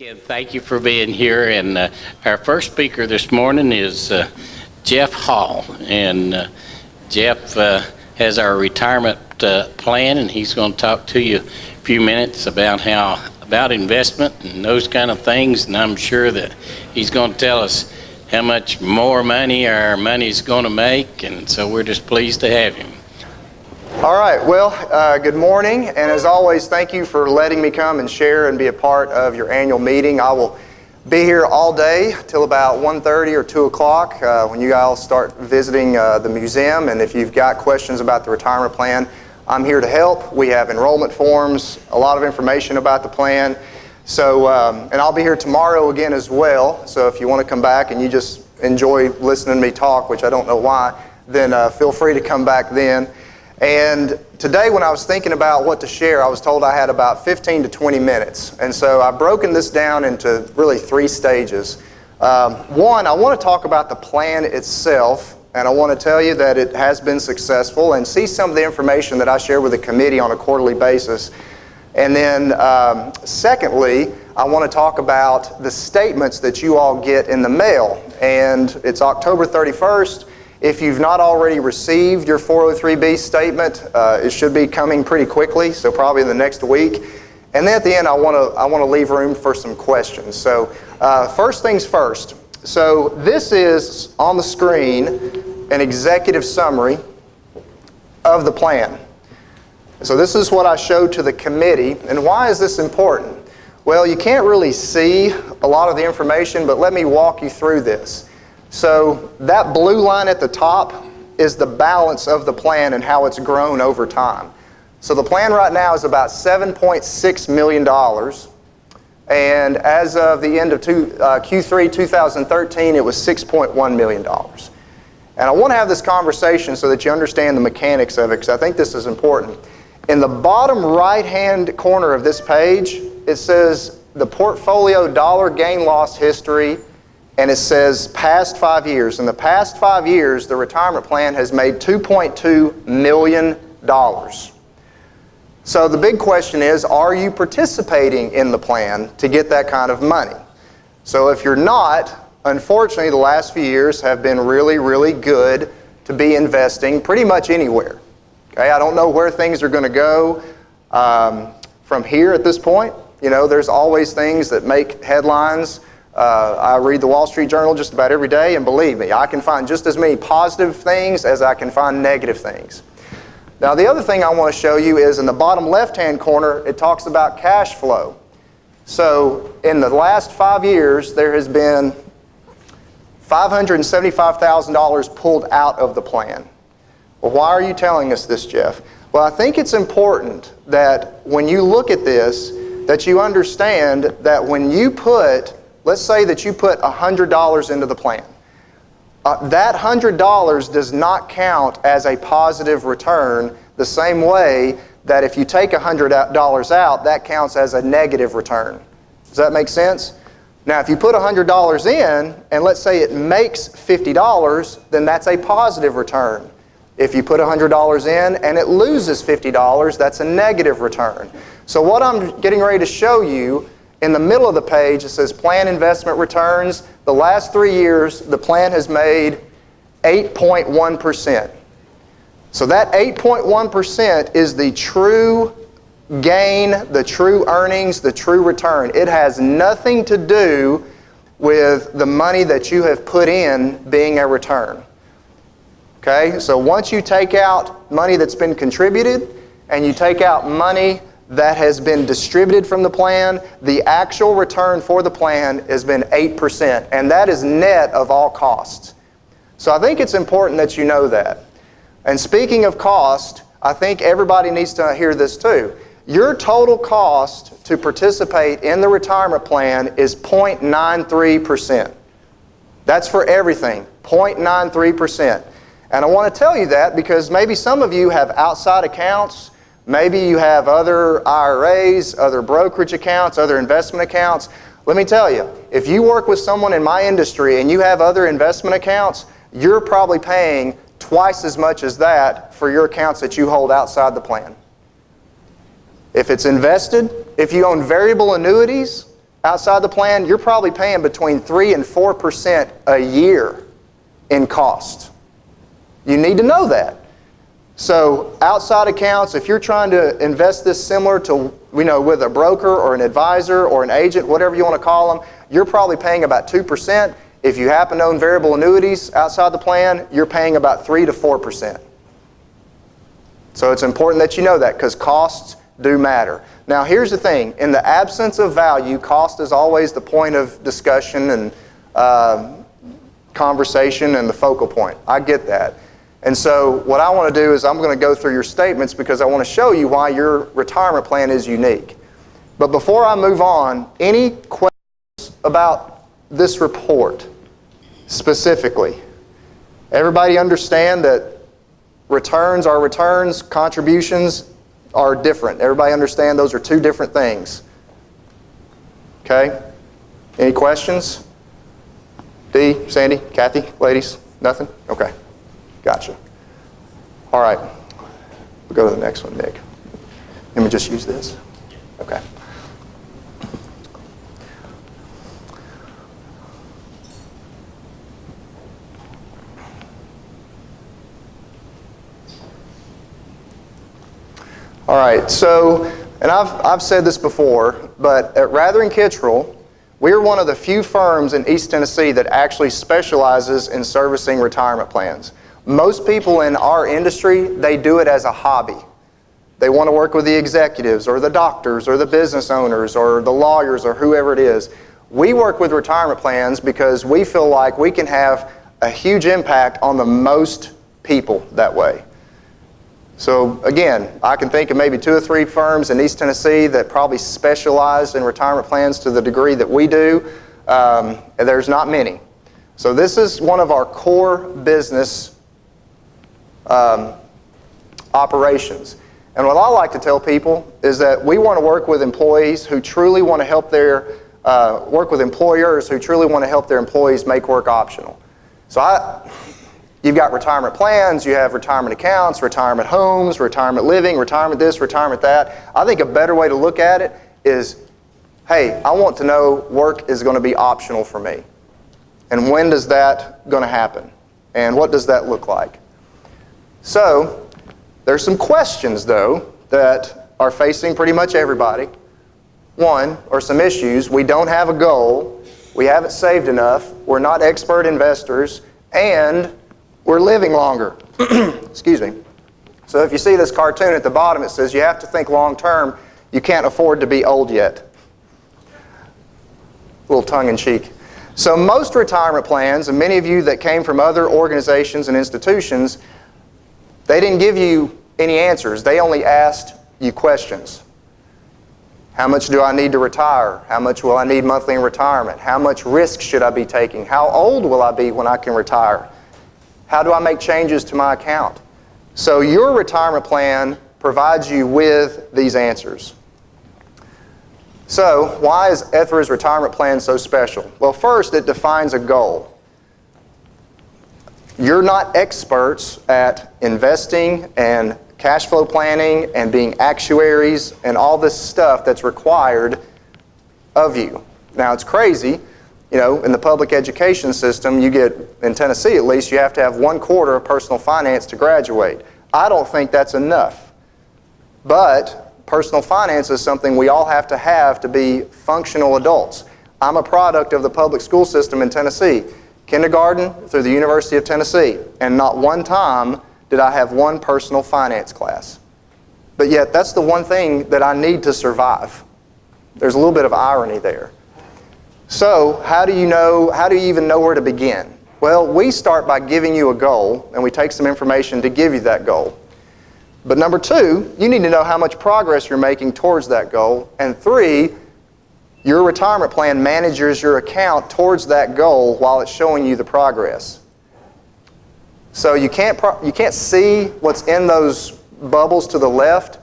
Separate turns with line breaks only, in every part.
Again, thank you for being here. And our first speaker this morning is Jeff Hall. And Jeff has our retirement plan, and he's going to talk to you a few minutes about investment and those kind of things. And I'm sure that he's going to tell us how much more money our money's going to make. And so we're just pleased to have him.
All right, well, good morning, and as always, thank you for letting me come and share and be a part of your annual meeting. I will be here all day till about 1:30 or 2 o'clock when you guys start visiting the museum, and if you've got questions about the retirement plan, I'm here to help. We have enrollment forms, a lot of information about the plan, so, and I'll be here tomorrow again as well, so if you want to come back and you just enjoy listening to me talk, which I don't know why, then feel free to come back then. And today when I was thinking about what to share, I was told I had about 15 to 20 minutes. And so I've broken this down into really 3 stages. One, I want to talk about the plan itself, and I want to tell you that it has been successful and see some of the information that I share with the committee on a quarterly basis. And then secondly, I want to talk about the statements that you all get in the mail. And it's October 31st. If you've not already received your 403B statement, it should be coming pretty quickly, so probably in the next week. And then at the end, I want to leave room for some questions. So first things first. So this is on the screen an executive summary of the plan. So this is what I showed to the committee. And why is this important? Well, you can't really see a lot of the information, but let me walk you through this. So that blue line at the top is the balance of the plan and how it's grown over time. So the plan right now is about $7.6 million. And as of the end of Q3 2013, it was $6.1 million. And I want to have this conversation so that you understand the mechanics of it, because I think this is important. In the bottom right-hand corner of this page, it says the portfolio dollar gain-loss history, and it says past 5 years. In the past 5 years, the retirement plan has made $2.2 million. So the big question is, are you participating in the plan to get that kind of money? So if you're not, unfortunately, the last few years have been really, really good to be investing pretty much anywhere. Okay, I don't know where things are going to go from here at this point. You know, there's always things that make headlines. I read the Wall Street Journal just about every day, and believe me, I can find just as many positive things as I can find negative things. Now, the other thing I want to show you is in the bottom left-hand corner, it talks about cash flow. So in the last 5 years, there has been $575,000 pulled out of the plan. Well, why are you telling us this, Jeff? Well, I think it's important that when you look at this, that you understand that when you put, let's say that you put $100 into the plan. That $100 does not count as a positive return the same way that if you take $100 out, that counts as a negative return. Does that make sense? Now, if you put $100 in, and let's say it makes $50, then that's a positive return. If you put $100 in and it loses $50, that's a negative return. So what I'm getting ready to show you, in the middle of the page, it says plan investment returns. The last 3 years, the plan has made 8.1%. So that 8.1% is the true gain, the true earnings, the true return. It has nothing to do with the money that you have put in being a return. Okay, so once you take out money that's been contributed and you take out money that has been distributed from the plan, the actual return for the plan has been 8%, and that is net of all costs. So I think it's important that you know that. And speaking of cost, I think everybody needs to hear this too. Your total cost to participate in the retirement plan is 0.93%. That's for everything, 0.93%. And I want to tell you that because maybe some of you have outside accounts. Maybe you have other IRAs, other brokerage accounts, other investment accounts. Let me tell you, if you work with someone in my industry and you have other investment accounts, you're probably paying twice as much as that for your accounts that you hold outside the plan. If it's invested, if you own variable annuities, outside the plan, you're probably paying between 3 and 4% a year in costs. You need to know that. So outside accounts, if you're trying to invest this similar to, with a broker or an advisor or an agent, whatever you want to call them, you're probably paying about 2%. If you happen to own variable annuities outside the plan, you're paying about 3 to 4%. So it's important that you know that because costs do matter. Now here's the thing. In the absence of value, cost is always the point of discussion and conversation and the focal point. I get that. And so what I want to do is I'm going to go through your statements because I want to show you why your retirement plan is unique. But before I move on, any questions about this report specifically? Everybody understand that returns are returns, contributions are different. Everybody understand those are two different things. Okay? Any questions? Dee, Sandy, Kathy, ladies? Nothing? Okay. Gotcha. All right. We'll go to the next one, Nick. Let me just use this. Okay. All right, so, and I've said this before, but at Rather and Kittrell, we're one of the few firms in East Tennessee that actually specializes in servicing retirement plans. Most people in our industry, they do it as a hobby. They want to work with the executives or the doctors or the business owners or the lawyers or whoever it is. We work with retirement plans because we feel like we can have a huge impact on the most people that way. So again, I can think of maybe 2 or 3 firms in East Tennessee that probably specialize in retirement plans to the degree that we do. There's not many. So this is one of our core business operations. And what I like to tell people is that we want to work with employees who truly want to help work with employers who truly want to help their employees make work optional. So you've got retirement plans, you have retirement accounts, retirement homes, retirement living, retirement this, retirement that. I think a better way to look at it is, hey, I want to know work is going to be optional for me. And when does that going to happen? And what does that look like? So, there's some questions, though, that are facing pretty much everybody. One, or some issues. We don't have a goal. We haven't saved enough. We're not expert investors. And we're living longer. Excuse me. So if you see this cartoon at the bottom, it says you have to think long term. You can't afford to be old yet. A little tongue-in-cheek. So most retirement plans, and many of you that came from other organizations and institutions, they didn't give you any answers. They only asked you questions. How much do I need to retire? How much will I need monthly in retirement? How much risk should I be taking? How old will I be when I can retire? How do I make changes to my account? So your retirement plan provides you with these answers. So why is Ethra's retirement plan so special? Well, first, it defines a goal. You're not experts at investing and cash flow planning and being actuaries and all this stuff that's required of you. Now, it's crazy. In the public education system, you get, in Tennessee at least, you have to have 1/4 of personal finance to graduate. I don't think that's enough. But personal finance is something we all have to be functional adults. I'm a product of the public school system in Tennessee. Kindergarten through the University of Tennessee. And not one time did I have one personal finance class. But yet, that's the one thing that I need to survive. There's a little bit of irony there. So, how do you even know where to begin? Well, we start by giving you a goal, and we take some information to give you that goal. But number 2, you need to know how much progress you're making towards that goal. And 3, your retirement plan manages your account towards that goal while it's showing you the progress. So you can't see what's in those bubbles to the left,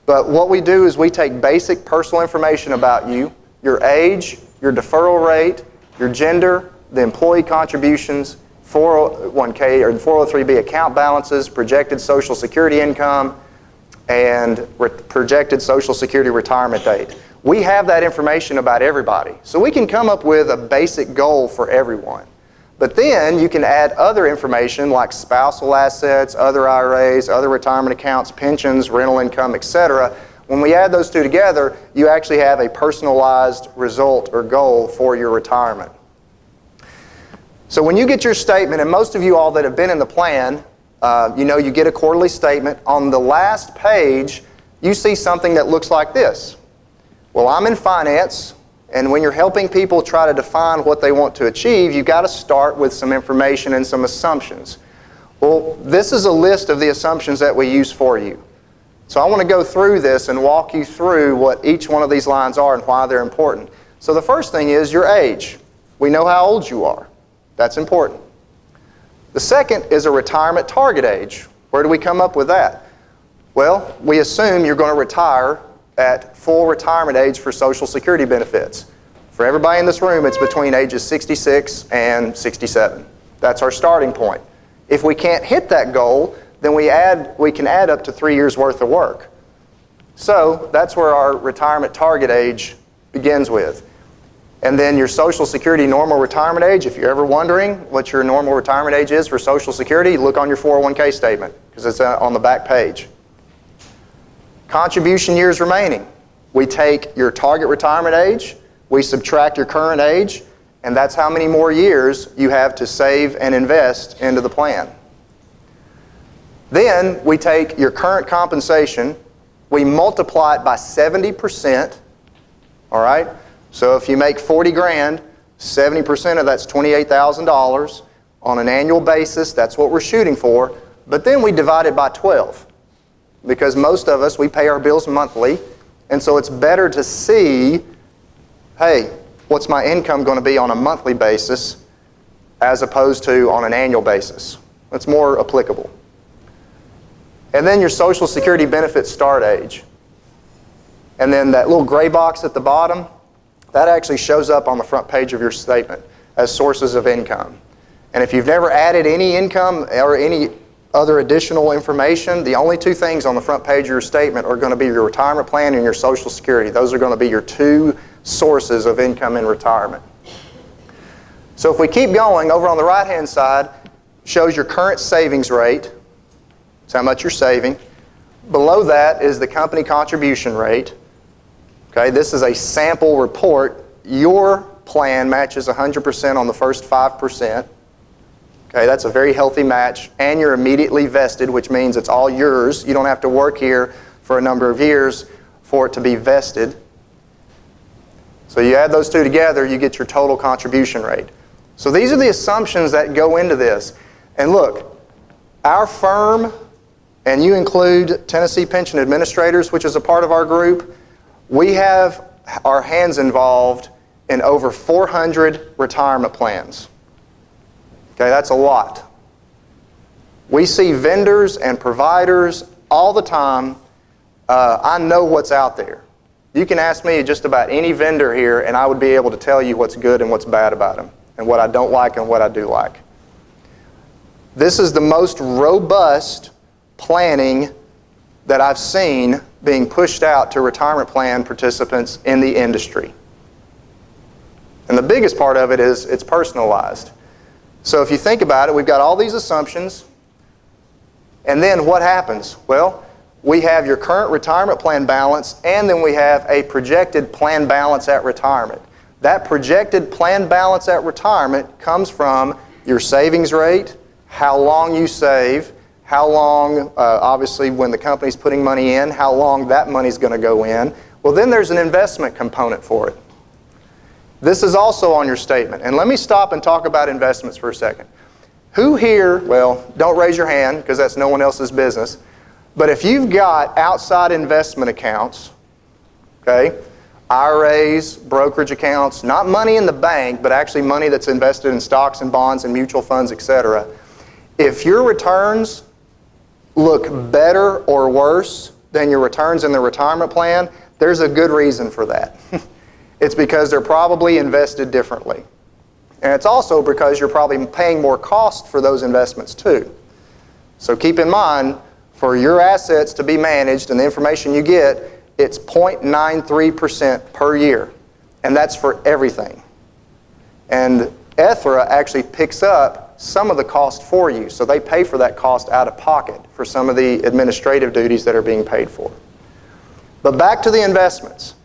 but what we do is we take basic personal information about you, your age, your deferral rate, your gender, the employee contributions, 401k or 403b account balances, projected Social Security income, and projected Social Security retirement date. we have that information about everybody. So we can come up with a basic goal for everyone. But then you can add other information like spousal assets, other IRAs, other retirement accounts, pensions, rental income, etc. When we add those two together, you actually have a personalized result or goal for your retirement. So when you get your statement, and most of you all that have been in the plan, you get a quarterly statement. On the last page, you see something that looks like this. Well, I'm in finance, and when you're helping people try to define what they want to achieve, you've got to start with some information and some assumptions. Well, this is a list of the assumptions that we use for you. So I want to go through this and walk you through what each one of these lines are and why they're important. So the first thing is your age. We know how old you are. That's important. The second is a retirement target age. Where do we come up with that? Well, we assume you're going to retire at full retirement age for Social Security benefits. For everybody in this room, it's between ages 66 and 67. That's our starting point. If we can't hit that goal, then we can add up to 3 years worth of work. So that's where our retirement target age begins with. And then your Social Security normal retirement age, if you're ever wondering what your normal retirement age is for Social Security, look on your 401k statement because it's on the back page. Contribution years remaining. We take your target retirement age, we subtract your current age, and that's how many more years you have to save and invest into the plan. Then we take your current compensation, we multiply it by 70%, all right? So if you make 40 grand, 70% of that's $28,000 on an annual basis. That's what we're shooting for. But then we divide it by 12 because most of us, we pay our bills monthly. And so it's better to see, hey, what's my income going to be on a monthly basis as opposed to on an annual basis. That's more applicable. And then your Social Security benefit start age. And then that little gray box at the bottom, that actually shows up on the front page of your statement as sources of income. And if you've never added any income or any other additional information, the only two things on the front page of your statement are going to be your retirement plan and your Social Security. Those are going to be your two sources of income in retirement. So if we keep going, over on the right-hand side, shows your current savings rate. That's how much you're saving. Below that is the company contribution rate. Okay, this is a sample report. Your plan matches 100% on the first 5%. Okay, that's a very healthy match, and you're immediately vested, which means it's all yours. You don't have to work here for a number of years for it to be vested. So you add those two together, you get your total contribution rate. So these are the assumptions that go into this. And look, our firm, and you include Tennessee Pension Administrators, which is a part of our group, we have our hands involved in over 400 retirement plans. Okay, that's a lot. We see vendors and providers all the time. I know what's out there. You can ask me just about any vendor here and I would be able to tell you what's good and what's bad about them and what I don't like and what I do like. This is the most robust planning that I've seen being pushed out to retirement plan participants in the industry. And the biggest part of it is it's personalized. So if you think about it, we've got all these assumptions, and then what happens? Well, we have your current retirement plan balance, and then we have a projected plan balance at retirement. That projected plan balance at retirement comes from your savings rate, how long you save, how long, obviously, when the company's putting money in, how long that money's going to go in. Well, then there's an investment component for it. This is also on your statement. And let me stop and talk about investments for a second. Who here, well, don't raise your hand because that's no one else's business, but if you've got outside investment accounts, okay, IRAs, brokerage accounts, not money in the bank, but actually money that's invested in stocks and bonds and mutual funds, etc., if your returns look better or worse than your returns in the retirement plan, there's a good reason for that. It's because they're probably invested differently. And it's also because you're probably paying more cost for those investments too. So keep in mind, for your assets to be managed and the information you get, it's 0.93% per year, and that's for everything. And ETHRA actually picks up some of the cost for you, so they pay for that cost out of pocket for some of the administrative duties that are being paid for. But back to the investments.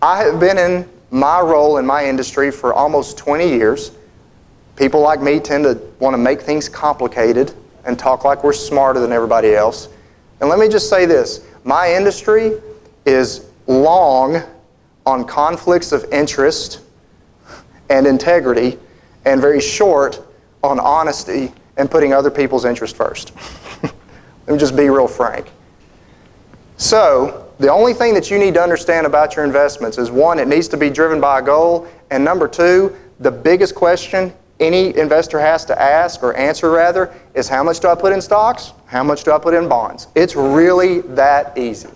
I have been in my role in my industry for almost 20 years. People like me tend to want to make things complicated and talk like we're smarter than everybody else. And let me just say this, my industry is long on conflicts of interest and integrity, and very short on honesty and putting other people's interest first. Let me just be real frank. So, the only thing that you need to understand about your investments is, one, it needs to be driven by a goal, and number two, the biggest question any investor has to ask, or answer rather, is how much do I put in stocks? How much do I put in bonds? It's really that easy.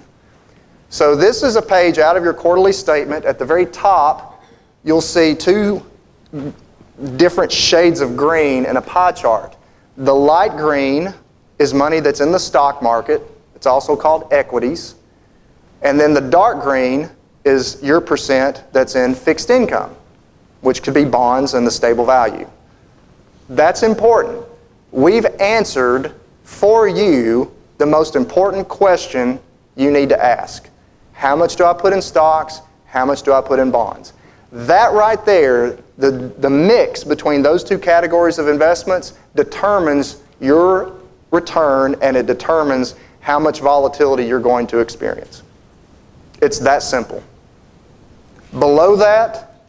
So this is a page out of your quarterly statement. At the very top, you'll see two different shades of green in a pie chart. The light green is money that's in the stock market. It's also called equities. And then the dark green is your percent that's in fixed income, which could be bonds and the stable value. That's important. We've answered for you the most important question you need to ask. How much do I put in stocks? How much do I put in bonds? That right there, the mix between those two categories of investments determines your return, and it determines how much volatility you're going to experience. It's that simple. Below that,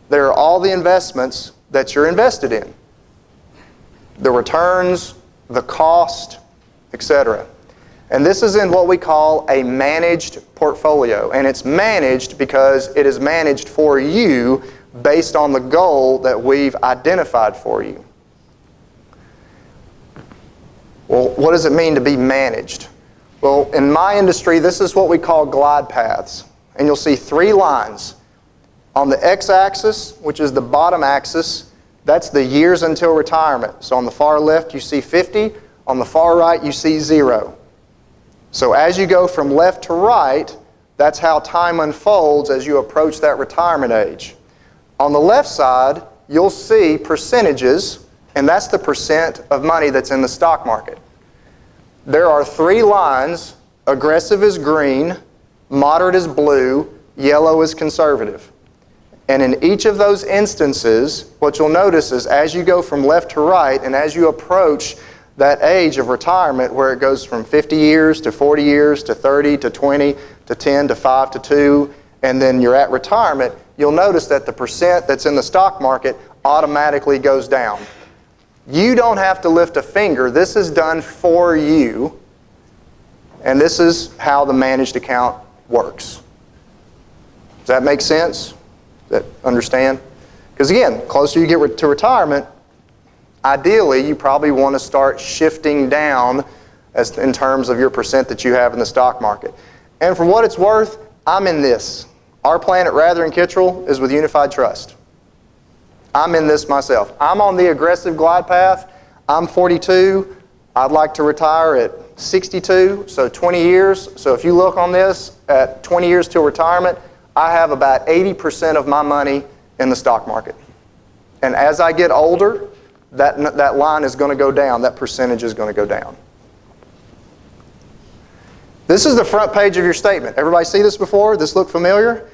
there are all the investments that you're invested in. The returns, the cost, etc. And this is in what we call a managed portfolio. And it's managed because it is managed for you based on the goal that we've identified for you. Well, what does it mean to be managed? Well, in my industry, this is what we call glide paths. And you'll see three lines. On the x-axis, which is the bottom axis, that's the years until retirement. So on the far left, you see 50. On the far right, you see 0. So as you go from left to right, that's how time unfolds as you approach that retirement age. On the left side, you'll see percentages, and that's the percent of money that's in the stock market. There are three lines. Aggressive is green, moderate is blue, yellow is conservative. And in each of those instances, what you'll notice is as you go from left to right and as you approach that age of retirement where it goes from 50 years to 40 years to 30 to 20 to 10 to 5 to 2, and then you're at retirement, you'll notice that the percent that's in the stock market automatically goes down. You don't have to lift a finger. This is done for you, and this is how the managed account works. Does that make sense? Understand? Because again, closer you get to retirement, ideally you probably want to start shifting down as in terms of your percent that you have in the stock market. And for what it's worth, I'm in this. Our plan at Rather & Kittrell is with Unified Trust. I'm in this myself. I'm on the aggressive glide path. I'm 42. I'd like to retire at 62, so 20 years. So if you look on this, at 20 years till retirement, I have about 80% of my money in the stock market. And as I get older, that line is going to go down. That percentage is going to go down. This is the front page of your statement. Everybody see this before? This look familiar?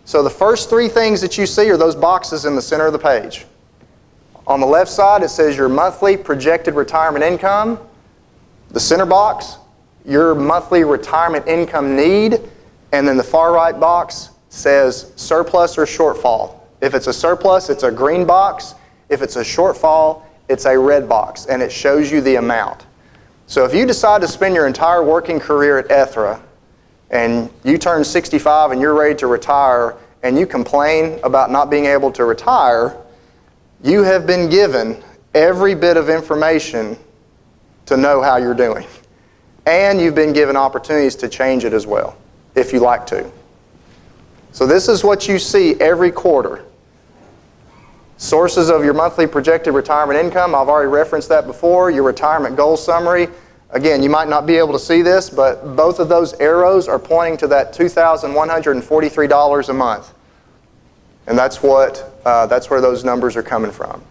So the first three things that you see are those boxes in the center of the page. On the left side, it says your monthly projected retirement income. The center box, your monthly retirement income need. And then the far right box says surplus or shortfall. If it's a surplus, it's a green box. If it's a shortfall, it's a red box, and it shows you the amount. So if you decide to spend your entire working career at ETHRA, and you turn 65 and you're ready to retire, and you complain about not being able to retire, you have been given every bit of information to know how you're doing. And you've been given opportunities to change it as well, if you like to. So this is what you see every quarter. Sources of your monthly projected retirement income, I've already referenced that before. Your retirement goal summary, Again, you might not be able to see this, but both of those arrows are pointing to that $2,143 a month. And that's where those numbers are coming from.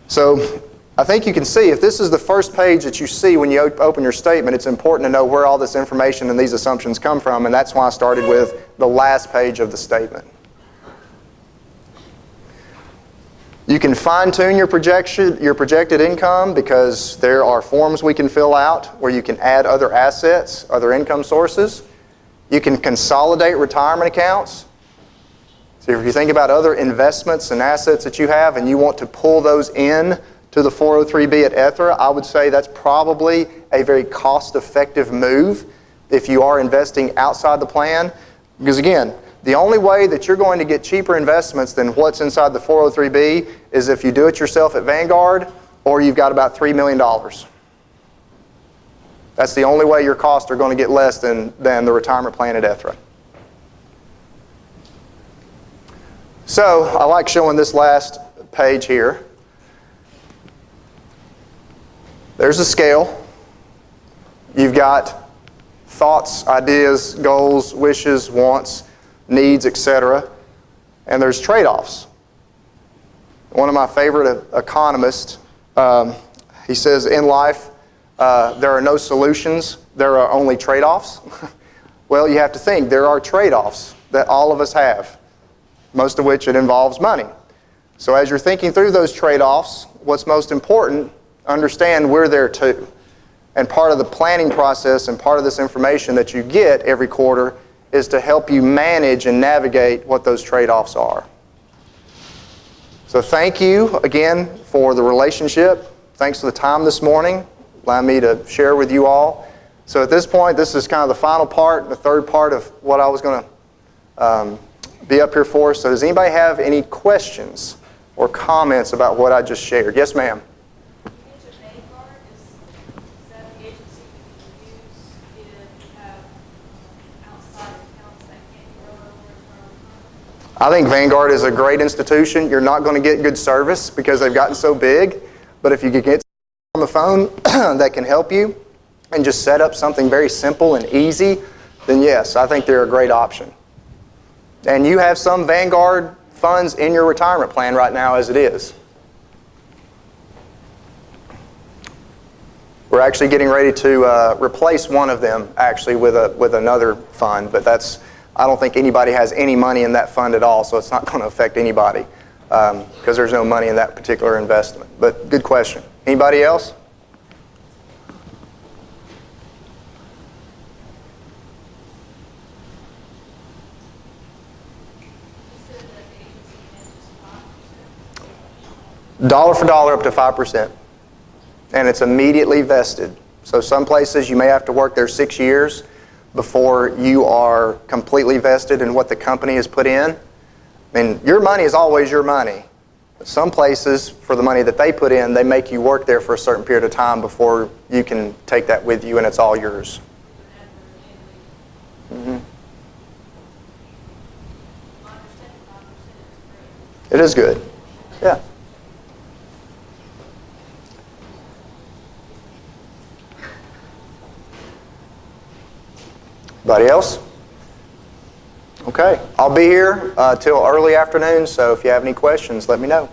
So I think you can see, if this is the first page that you see when you open your statement, it's important to know where all this information and these assumptions come from, and that's why I started with the last page of the statement. You can fine-tune your projected income because there are forms we can fill out where you can add other assets, other income sources. You can consolidate retirement accounts. So if you think about other investments and assets that you have and you want to pull those in to the 403B at ETHRA, I would say that's probably a very cost-effective move if you are investing outside the plan. Because again, the only way that you're going to get cheaper investments than what's inside the 403B is if you do it yourself at Vanguard or you've got about $3 million. That's the only way your costs are going to get less than the retirement plan at ETHRA. So I like showing this last page here. There's a scale. You've got thoughts, ideas, goals, wishes, wants, needs, etc. And there's trade-offs. One of my favorite economists, he says, in life, there are no solutions, there are only trade-offs. Well, you have to think, there are trade-offs that all of us have, most of which it involves money. So as you're thinking through those trade-offs, what's most important, understand we're there too. And part of the planning process and part of this information that you get every quarter is to help you manage and navigate what those trade-offs are. So thank you again for the relationship. Thanks for the time this morning, allowing me to share with you all. So at this point, this is kind of the final part, the third part of what I was going to be up here for. So does anybody have any questions or comments about what I just shared? Yes, ma'am. I think Vanguard is a great institution. You're not going to get good service because they've gotten so big. But if you could get on the phone that can help you and just set up something very simple and easy, then yes, I think they're a great option. And you have some Vanguard funds in your retirement plan right now as it is. We're actually getting ready to replace one of them actually with another fund, but I don't think anybody has any money in that fund at all, so it's not going to affect anybody because there's no money in that particular investment. But good question. Anybody else? Dollar for dollar up to 5%. And it's immediately vested. So some places you may have to work there 6 years before you are completely vested in what the company has put in. I mean, your money is always your money. But some places, for the money that they put in, they make you work there for a certain period of time before you can take that with you and it's all yours. Mm-hmm. It is good. Yeah. Anybody else? Okay. I'll be here till early afternoon, so if you have any questions, let me know.